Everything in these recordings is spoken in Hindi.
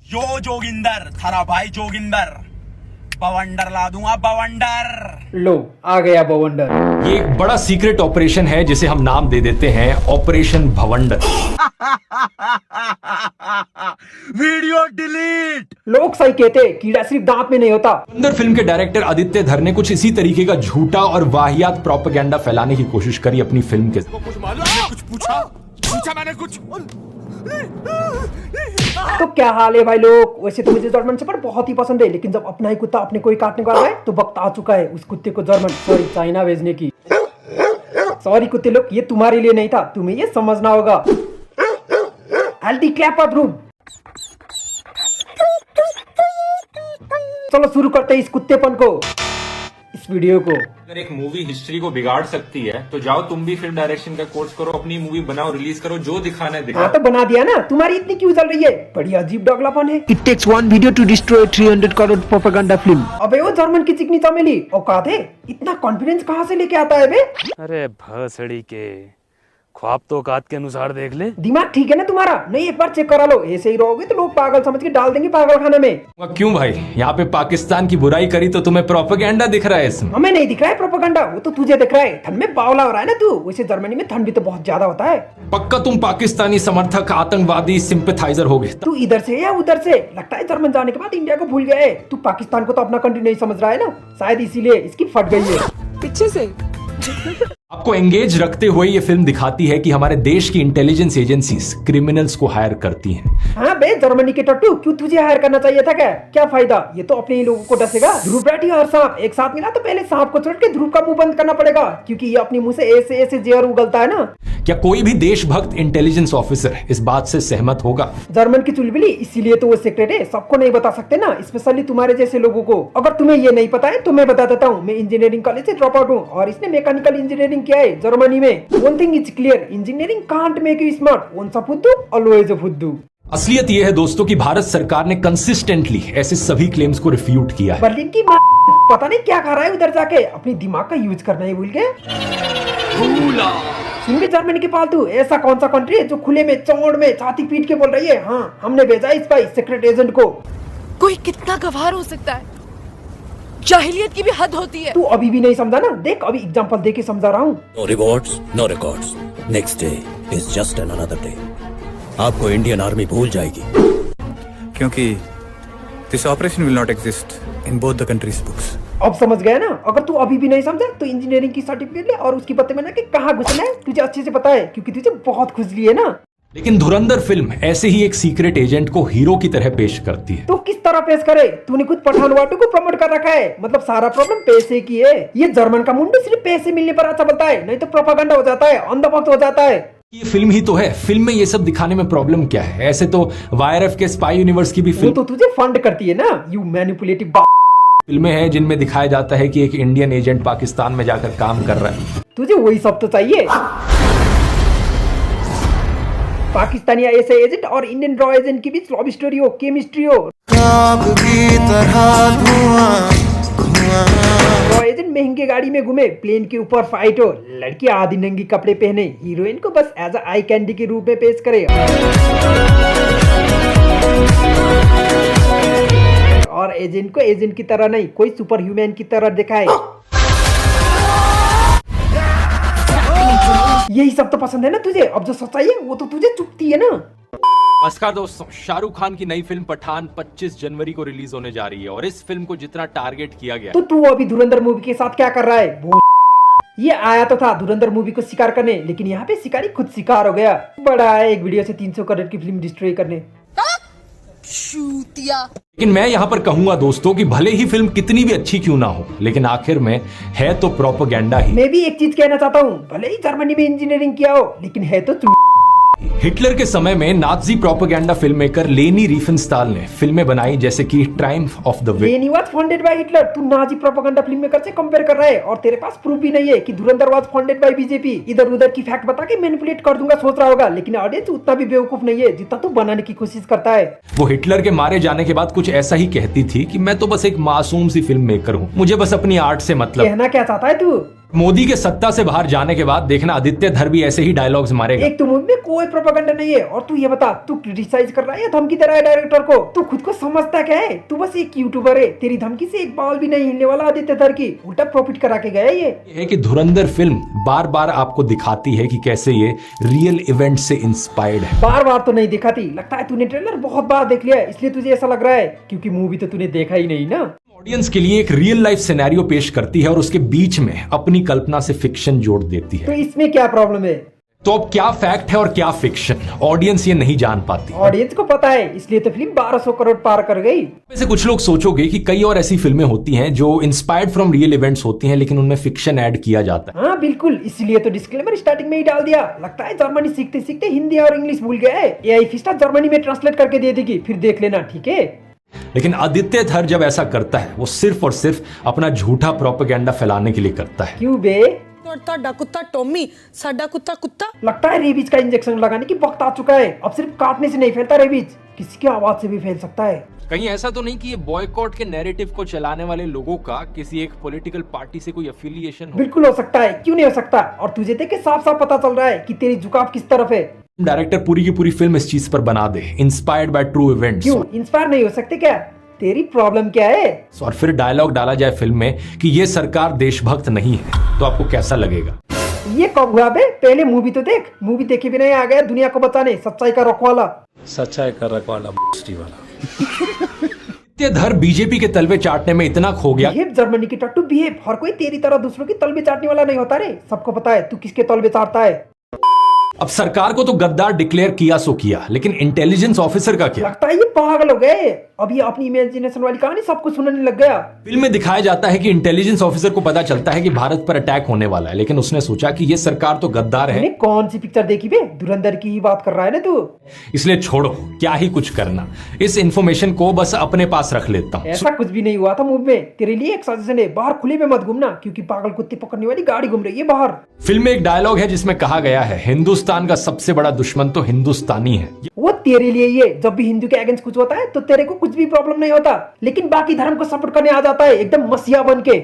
यो जोगिंदर, थारा भाई जोगिंदर, बवंडर ला दूंगा बवंडर। लो आ गया बवंडर। ये एक बड़ा सीक्रेट ऑपरेशन है जिसे हम नाम दे देते हैं ऑपरेशन भवंडर। Video delete. लोग सही कहते, कीड़ा सिर्फ दांत में नहीं होता। भवंडर फिल्म के डायरेक्टर आदित्य धर ने कुछ इसी तरीके का झूठा और वाहियात प्रोपेगेंडा फैलाने की कोशिश करी अपनी फिल्म के। कुछ मालूम है? कुछ पूछा मैंने कुछ। तो क्या हाल है भाई लोग। वैसे तो मुझे जर्मन शेफर्ड बहुत ही पसंद है, लेकिन जब अपना ही कुत्ता अपने को ही काटने को आ रहा है तो वक्त आ चुका है उस कुत्ते को चाइना भेजने की। सॉरी कुत्ते लोग, ये तुम्हारे लिए नहीं था, तुम्हें ये समझना होगा। I'll clap up room। चलो शुरू करते हैं इस कुत्तेपन को, इस वीडियो को। अगर एक मूवी हिस्ट्री को बिगाड़ सकती है तो जाओ तुम भी फिल्म डायरेक्शन का कोर्स करो, अपनी मूवी बनाओ, रिलीज करो, जो दिखाना है दिखाओ। हाँ तो बना दिया ना, तुम्हारी इतनी क्यों चल रही है? बड़ी अजीब डगलापन है। It takes one video to destroy 300 crore propaganda film. अबे वो जर्मन की चिकनी चमेली औकात है, इतना कॉन्फिडेंस कहाँ से लेके आता है बे? अरे भसड़ी के ख्वाब तो औकात के अनुसार देख ले। दिमाग ठीक है ना तुम्हारा? नहीं एक बार चेक करा लो, ऐसे ही रहोगे तो लोग पागल समझ के डाल देंगे पागल खाने में। क्यों भाई, यहाँ पे पाकिस्तान की बुराई करी तो तुम्हें प्रोपेगेंडा दिख रहा है इसमें? हमें नहीं दिख रहा है प्रोपेगेंडा, वो तो तुझे दिख रहा है। ठंड में बावला हो रहा है ना तू। वैसे जर्मनी में ठंड भी तो बहुत ज्यादा होता है। पक्का तुम पाकिस्तानी समर्थक, आतंकवादी, सिंपैथाइजर हो गए। तू इधर से या उधर से? लगता है जर्मन जाने के बाद इंडिया को भूल गया है। तू पाकिस्तान को तो अपना कंट्री नहीं समझ रहा है ना, शायद इसीलिए इसकी फट गई है पीछे से। आपको एंगेज रखते हुए ये फिल्म दिखाती है कि हमारे देश की इंटेलिजेंस एजेंसीज क्रिमिनल्स को हायर करती हैं। हाँ बे जर्मनी के टट्टू, क्यों तुझे हायर करना चाहिए था? क्या फायदा? ये तो अपने ही लोगों को डसेगा। ध्रुव बैठी और सांप एक साथ मिला तो पहले सांप को छोड़ के ध्रुव का मुंह बंद करना पड़ेगा, क्योंकि ये अपनी मुंह से ऐसे ऐसे जहर उगलता है ना। क्या कोई भी देशभक्त इंटेलिजेंस ऑफिसर इस बात से सहमत होगा? जर्मन की चुलबुली, इसीलिए तो वो सीक्रेट है, सबको नहीं बता सकते ना, स्पेशली तुम्हारे जैसे लोगों को। अगर तुम्हें ये नहीं पता है तो मैं बता देता हूँ। मैं इंजीनियरिंग कॉलेज से ड्रॉप आउट हूँ और इसने मैकेनिकल इंजीनियरिंग किया है जर्मनी में। One thing is clear, engineering can't make you smart. Once a fuddu, always a fuddu। असलियत यह है दोस्तों कि भारत सरकार ने कंसिस्टेंटली ऐसे सभी क्लेम्स को रिफ्यूट किया है। बर्लिन की माँ पता नहीं क्या खा रहा है उधर जाके, अपनी दिमाग का यूज करना ही भूल गए। सुन के जर्मनी के पालतू, ऐसा कौन सा कंट्री है जो खुले में चौड़ में छाती पीट के बोल रही है हाँ हमने भेजा इस भाई सीक्रेट एजेंट को? कोई कितना गवार हो सकता है, जाहिलियत की भी हद होती है। तू अभी भी नहीं समझा ना? देख अभी एग्जांपल देके समझा रहा हूँ। No rewards, no records. Next day is just another day. आपको इंडियन आर्मी भूल जाएगी, क्योंकि this operation will not exist in both the countries' books. अब समझ गया ना? अगर तू अभी भी नहीं समझा तो इंजीनियरिंग की सर्टिफिकेट ले और उसकी पते में ना कि कहाँ घुसना है तुझे अच्छे से पता है, क्योंकि तुझे बहुत खुजली है ना। लेकिन धुरंधर फिल्म ऐसे ही एक सीक्रेट एजेंट को हीरो की तरह पेश करती है। तो किस तरह पेश करे? तूने खुद पठान वाटू को प्रमोट कर रखा है, मतलब सारा प्रॉब्लम पैसे की है। ये जर्मन का मुंडू सिर्फ पैसे मिलने पर अच्छा बोलता है, नहीं तो प्रोपेगेंडा हो जाता है, ऑन द वक्त हो जाता है। ये फिल्म ही तो है, फिल्म में ये सब दिखाने में प्रॉब्लम क्या है? ऐसे तो वाईआरएफ के स्पाई यूनिवर्स की भी वो फिल्म तो तुझे फंड करती है ना, यू मैनिपुलेटिव। फिल्में हैं जिनमें दिखाया जाता है कि एक इंडियन एजेंट पाकिस्तान में जाकर काम कर रहा है। तुझे वही सब तो चाहिए। पाकिस्तानी ऐसे एजेंट और इंडियन रॉ एजेंट के बीच लव स्टोरी हो, केमिस्ट्री हो। रॉ एजेंट महंगे गाड़ी में घूमे, प्लेन के ऊपर फाइट हो, लड़की आधी नंगी कपड़े पहने, हीरोइन को बस एज आई कैंडी के रूप में पेश करे और एजेंट को एजेंट की तरह नहीं, कोई सुपर ह्यूमन की तरह दिखाए। यही सब तो पसंद है ना तुझे? अब जो सच्चाई है वो तो तुझे चुभती है ना। नमस्कार दोस्तों, शाहरुख खान की नई फिल्म पठान 25 जनवरी को रिलीज होने जा रही है और इस फिल्म को जितना टारगेट किया गया तो तू अभी धुरंधर मूवी के साथ क्या कर रहा है? ये आया तो था धुरंधर मूवी को शिकार करने, लेकिन यहाँ पे शिकारी खुद शिकार हो गया। बड़ा है एक वीडियो से 300 करोड़ की फिल्म डिस्ट्रॉय करने। लेकिन मैं यहाँ पर कहूंगा दोस्तों कि भले ही फिल्म कितनी भी अच्छी क्यों ना हो, लेकिन आखिर में है तो प्रोपेगेंडा ही। मैं भी एक चीज कहना चाहता हूँ, भले ही जर्मनी में इंजीनियरिंग किया हो, लेकिन है तो हिटलर के समय में नाजी प्रोपेगेंडा फिल्म मेकर लेनी रिफेनस्टाल ने फिल्में बनाई जैसे कि ट्रायम्फ ऑफ द विल। लेनी वाज फंडेड बाय हिटलर। तू नाजी प्रोपेगेंडा फिल्म मेकर से कंपेयर कर रहा है और तेरे पास प्रूफ भी नहीं है कि धुरंधर वाज फंडेड बाय बीजेपी। इधर उधर की फैक्ट बता के मैनिपुलेट कर दूंगा सोच रहा होगा, लेकिन ऑडियंस उतना भी बेवकूफ नहीं है जितना तू बनाने की कोशिश करता है। वो हिटलर के मारे जाने के बाद कुछ ऐसा ही कहती थी कि मैं तो बस एक मासूम सी फिल्म मेकर हूँ, मुझे बस अपनी आर्ट से मतलब। कहना क्या चाहता है तू? मोदी के सत्ता से बाहर जाने के बाद देखना आदित्य धर भी ऐसे ही डायलॉग्स मारेगा। एक तो मूवी में कोई प्रोपेगेंडा नहीं है, और तू ये बता, तू क्रिटिसाइज कर रहा है या धमकी दे रहा है डायरेक्टर को? तू खुद को समझता क्या है? तू बस एक यूट्यूबर है, तेरी धमकी से एक बाल भी नहीं हिलने वाला आदित्य धर की, उल्टा प्रॉफिट करा के गया ये है कि धुरंधर फिल्म बार बार आपको दिखाती है कि कैसे ये रियल इवेंट से इंस्पायर्ड है। बार बार तो नहीं दिखाती, लगता है तूने ट्रेलर बहुत बार देख लिया है, इसलिए तुझे ऐसा लग रहा है, क्योंकि मूवी तो तूने देखा ही नहीं ना। ऑडियंस के लिए एक रियल लाइफ सिनेरियो पेश करती है और उसके बीच में अपनी कल्पना से फिक्शन जोड़ देती तो है। इसमें क्या प्रॉब्लम है? तो अब क्या फैक्ट है और क्या फिक्शन, ऑडियंस ये नहीं जान पाती। ऑडियंस को पता है, इसलिए तो फिल्म 1200 करोड़ पार कर गई। वैसे कुछ लोग सोचोगे कि कई और ऐसी फिल्में होती हैं जो इंस्पायर्ड फ्रॉम रियल इवेंट्स होती हैं, लेकिन उनमें फिक्शन ऐड किया जाता है। हाँ बिल्कुल, इसलिए तो डिस्क्लेमर स्टार्टिंग में ही डाल दिया। लगता है जर्मनी सीखते सीखते हिंदी और इंग्लिश भूल गए। एआई फिस्टा जर्मनी में ट्रांसलेट करके दे देगी, फिर देख लेना, ठीक है? लेकिन आदित्य धर जब ऐसा करता है वो सिर्फ और सिर्फ अपना झूठा प्रोपेगेंडा फैलाने के लिए करता है। क्यों बे? ਤੁਹਾਡਾ ਕੁੱਤਾ टॉमी, साडा कुत्ता कुत्ता। लगता है रेबीज का इंजेक्शन लगाने की वक्त आ चुका है। अब सिर्फ काटने से नहीं फैलता रेबीज, किसी की आवाज से भी फैल सकता है। कहीं ऐसा तो नहीं कि ये बॉयकॉट के नैरेटिव को चलाने वाले लोगों का किसी एक पॉलिटिकल पार्टी से कोई एफिलिएशन हो? बिल्कुल हो सकता है, क्यों नहीं हो सकता? और तुझे देख के साफ साफ पता चल रहा है कि तेरी झुकाव किस तरफ है। डायरेक्टर पूरी की पूरी फिल्म इस चीज पर बना दे, इंस्पायर्ड बाय ट्रू इवेंट्स। क्यों इंस्पायर नहीं हो सकते क्या? तेरी प्रॉब्लम क्या है? और फिर डायलॉग डाला जाए फिल्म में कि ये सरकार देशभक्त नहीं है, तो आपको कैसा लगेगा? ये कब हुआ बे? पहले मूवी तो देख। मूवी देखे भी नहीं आ गया दुनिया को बचाने, सच्चाई का रखवाला। सच्चाई का रखवाला वाला। आदित्य धर बीजेपी के तलवे चाटने में इतना खो गया। बिहेव जर्मनी की टट्टू बिहेव। हर कोई तेरी तरह दूसरों की तलवे चाटने वाला नहीं होता रे। सबको पता है तू किसके तलवे चाटता है। अब सरकार को तो गद्दार डिक्लेयर किया सो किया, लेकिन इंटेलिजेंस ऑफिसर का क्या? लगता है ये पागल हो गए। अब ये अपनी इमेजिनेशन वाली कहानी सबको सुनाने लग गया। फिल्म में दिखाया जाता है कि इंटेलिजेंस ऑफिसर को पता चलता है कि भारत पर अटैक होने वाला है, लेकिन उसने सोचा कि ये सरकार तो गद्दार है। कौन सी पिक्चर देखी बे? धुरंधर की ही बात कर रहा है ना तू? इसलिए छोड़ो, क्या ही कुछ करना, इस इंफॉर्मेशन को बस अपने पास रख लेता हूँ। ऐसा कुछ भी नहीं हुआ था मूवी में। तेरे लिए एक सजेशन है, बाहर खुले में मत घूमना, क्योंकि पागल कुत्ते पकड़ने वाली गाड़ी घूम रही है बाहर। फिल्म में एक डायलॉग है जिसमें कहा गया है, हिंदुस्तान का सबसे बड़ा दुश्मन तो हिंदुस्तानी है। वो तेरे लिए ये, जब भी हिंदू के अगेंस्ट कुछ होता है तो तेरे को कुछ भी प्रॉब्लम नहीं होता, लेकिन बाकी धर्म को सपोर्ट करने आ जाता है एकदम मसीहा बन के।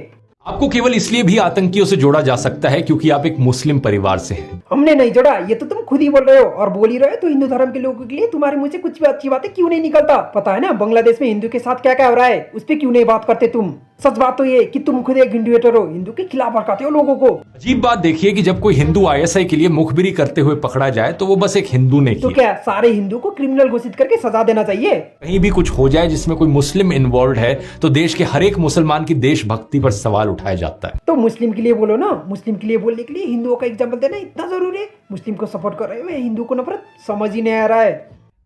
आपको केवल इसलिए भी आतंकियों से जोड़ा जा सकता है क्योंकि आप एक मुस्लिम परिवार से हैं। हमने नहीं जोड़ा, ये तो तुम खुद ही बोल रहे हो, और बोल ही रहे हो तो हिंदू धर्म के लोगों के लिए तुम्हारे मुंह से कुछ भी अच्छी बातें क्यों नहीं निकलता? पता है ना बांग्लादेश में हिंदू के साथ क्या क्या हो रहा है, उस पर क्यों नहीं बात करते तुम? सच बात तो ये कि तुम खुद एक हिंदुएटर हो, हिंदू के खिलाफ भड़काते हो लोगों को। अजीब बात देखिए कि जब कोई हिंदू आईएसआई के लिए मुखबिरी करते हुए पकड़ा जाए तो वो बस एक हिंदू ने तो किया। क्या सारे हिंदू को क्रिमिनल घोषित करके सजा देना चाहिए? कहीं भी कुछ हो जाए जिसमें कोई मुस्लिम इन्वॉल्व है तो देश के हर एक मुसलमान की देशभक्ति पर सवाल उठाया जाता है। तो मुस्लिम के लिए बोलो ना। मुस्लिम के लिए बोलने के लिए हिंदुओं का एग्जाम्पल देना इतना जरूरी है? मुस्लिम को सपोर्ट कर रहे हो, हिंदू को नफरत, समझ ही नहीं आ रहा है।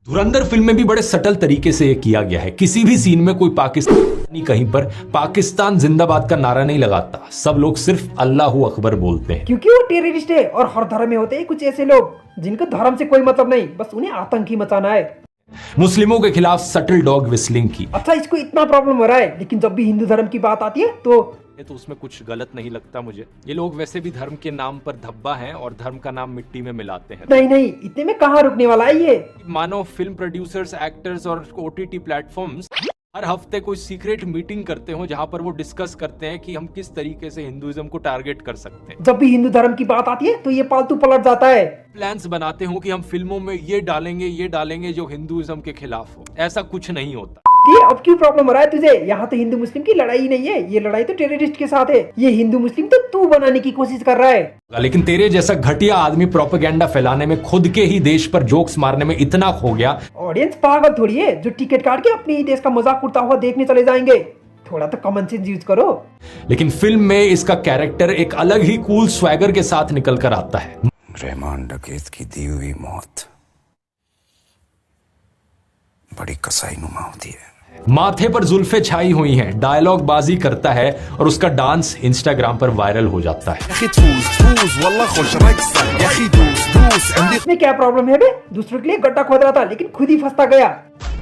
धुरंधर फिल्म में भी बड़े सटल तरीके से ये किया गया है। किसी भी सीन में कोई पाकिस्तानी कहीं पर पाकिस्तान जिंदाबाद का नारा नहीं लगाता, सब लोग सिर्फ अल्लाहू अकबर बोलते हैं। क्योंकि वो टेररिस्ट है, और हर धर्म में होते हैं कुछ ऐसे लोग जिनको धर्म से कोई मतलब नहीं, बस उन्हें आतंकी मचाना है। मुस्लिमों के खिलाफ सटल डॉग विस्लिंग की। अच्छा, इसको इतना प्रॉब्लम हो रहा है, लेकिन जब भी हिंदू धर्म की बात आती है तो उसमें कुछ गलत नहीं लगता मुझे। ये लोग वैसे भी धर्म के नाम पर धब्बा हैं और धर्म का नाम मिट्टी में मिलाते हैं। नहीं, इतने में कहाँ रुकने वाला है ये। मानो फिल्म प्रोड्यूसर्स, एक्टर्स और ओटीटी प्लेटफॉर्म्स हर हफ्ते कोई सीक्रेट मीटिंग करते हो जहां पर वो डिस्कस करते हैं कि हम किस तरीके से हिंदुइज्म को टारगेट कर सकते हैं। जब भी हिंदू धर्म की बात आती है तो ये पालतू पलट जाता है। प्लान्स बनाते हो कि हम फिल्मों में ये डालेंगे जो हिंदुइज्म के खिलाफ हो। ऐसा कुछ नहीं होता। ये अब क्यों प्रॉब्लम हो रहा है तुझे? यहाँ तो हिंदू मुस्लिम की लड़ाई ही नहीं है, ये लड़ाई तो टेररिस्ट के साथ है। ये हिंदू मुस्लिम तो तू बनाने की कोशिश कर रहा है। लेकिन तेरे जैसा घटिया आदमी प्रोपेगेंडा फैलाने में, खुद के ही देश पर जोक्स मारने में इतना खो गया। ऑडियंस पागल थोड़ी है जो टिकट काट के अपने ही देश का मजाक उड़ता हुआ देखने चले जाएंगे। थोड़ा तो कॉमन सेंस यूज करो। लेकिन फिल्म में इसका कैरेक्टर एक अलग ही कूल स्वैगर के साथ निकल कर आता है। रहमान डकैत की दी हुई मौत बड़ी कसाईनुमा होती है। माथे पर जुल्फे छाई हुई हैं, डायलॉग बाजी करता है और उसका डांस इंस्टाग्राम पर वायरल हो जाता है। इसमें क्या प्रॉब्लम है बे? दूसरों के लिए गड्ढा खोद रहा था लेकिन खुद ही फंसता गया।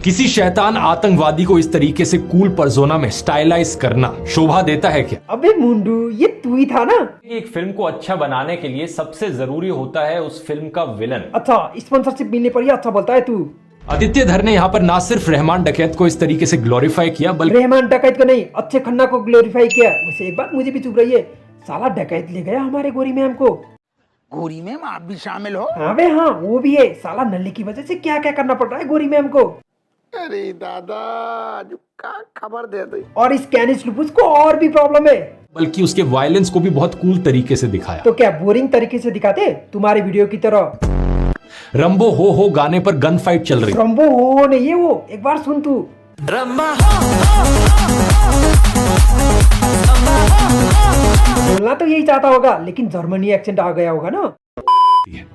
किसी शैतान आतंकवादी को इस तरीके से कूल पर्सोना में स्टाइलाइज करना शोभा देता है क्या? अबे मुंडू, ये तू ही था ना। एक फिल्म को अच्छा बनाने के लिए सबसे जरूरी होता है उस फिल्म का विलन। अच्छा, स्पॉन्सरशिप मिलने पर ही अच्छा बोलता है तू। आदित्य धर ने यहाँ पर ना सिर्फ रहमान डकैत को इस तरीके से ग्लोरीफाई किया, बल्कि रहमान डकैत को नहीं, अक्षय खन्ना को ग्लोरीफाई किया। वैसे एक बात मुझे भी चुभ रही है, साला डकैत ले गया हमारे गोरी मैम को। गोरी में आप भी शामिल हो? हाँ बे हाँ, वो भी है। साला नल्ली की वजह से क्या क्या करना पड़ रहा है गोरी मैम को। अरे दादा का खबर दे दे। और इस कैनिस लुपुस को और भी प्रॉब्लम है, बल्कि उसके वायलेंस को भी बहुत कूल तरीके से दिखाया। तो क्या बोरिंग तरीके से दिखाते तुम्हारे वीडियो की तरह? रंबो हो गाने पर गन फाइट चल रही। रंबो हो नहीं है वो, एक बार सुन तू। बोलना तो यही चाहता होगा, लेकिन जर्मनी एक्सेंट आ गया होगा ना।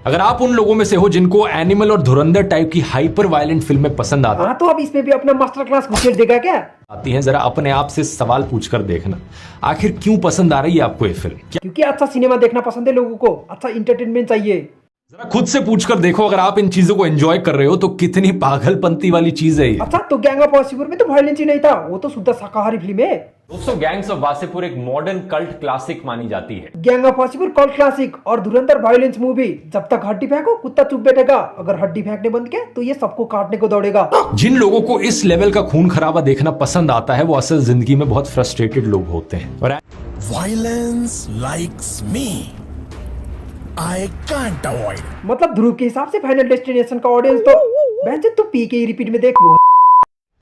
अगर आप उन लोगों में से हो जिनको एनिमल और धुरंधर टाइप की हाइपर वायलेंट फिल्में पसंद हाँ, तो अब इसमें भी अपना मास्टर क्लास घुसेड़ देगा क्या? आती हैं, जरा अपने आप से सवाल पूछकर देखना, आखिर क्यों पसंद आ रही है आपको ये फिल्म? क्योंकि अच्छा सिनेमा देखना पसंद है लोगों को, अच्छा इंटरटेनमेंट चाहिए। जरा खुद से पूछकर देखो, अगर आप इन चीजों को एंजॉय कर रहे हो तो कितनी पागलपंती वाली चीज है ये। अच्छा, तो गैंग ऑफ वासेपुर में तो वायलेंस ही नहीं था, वो तो शुद्ध शाकाहारी फिल्म है। दोस्तों, गैंग्स ऑफ वासेपुर एक मॉडर्न कल्ट क्लासिक मानी जाती है। Gang of Wasseypur cult classic और धुरंधर वायलेंस मूवी। जब तक हड्डी फेंको कुत्ता चुप बैठेगा, अगर हड्डी फेंकने बंद किया तो ये सबको काटने को दौड़ेगा। जिन लोगों को इस लेवल का खून खराबा देखना पसंद आता है वो असल जिंदगी में बहुत फ्रस्ट्रेटेड लोग होते हैं। और violence likes me, I can't avoid. मतलब ध्रुव के हिसाब से फाइनल डेस्टिनेशन का ऑडियंस तो बहन तू पी के ही रिपीट में देख।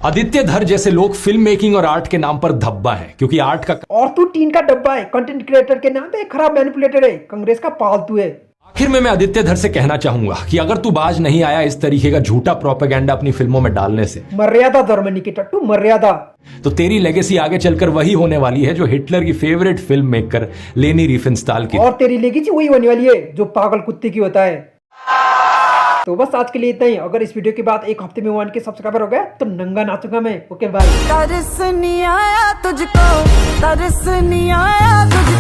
आदित्य धर जैसे लोग फिल्म मेकिंग और आर्ट के नाम पर धब्बा है, क्योंकि आर्ट का और तू टीन का डब्बा है, कंटेंट क्रिएटर के नाम पे एक खराब मैनिपुलेटर है, कांग्रेस का पालतू है। आखिर में मैं आदित्य धर से कहना चाहूंगा कि अगर तू बाज नहीं आया इस तरीके का झूठा प्रोपेगेंडा अपनी फिल्मों में डालने से, मर्यादा जर्मनी की टट्टू मर्यादा, तो तेरी लेगेसी आगे चलकर वही होने वाली है जो हिटलर की फेवरेट फिल्म मेकर लेनी रिफेनस्टाल की। और तेरी लेगेसी वही होने वाली है जो पागल कुत्ते की होता है। तो बस आज के लिए इतना ही। अगर इस वीडियो के बाद एक हफ्ते में 1K सब्सक्राइबर हो गया तो नंगा नाचूंगा मैं। Okay bye. तरस नहीं आया तुझको, तरस नहीं आया तुझको।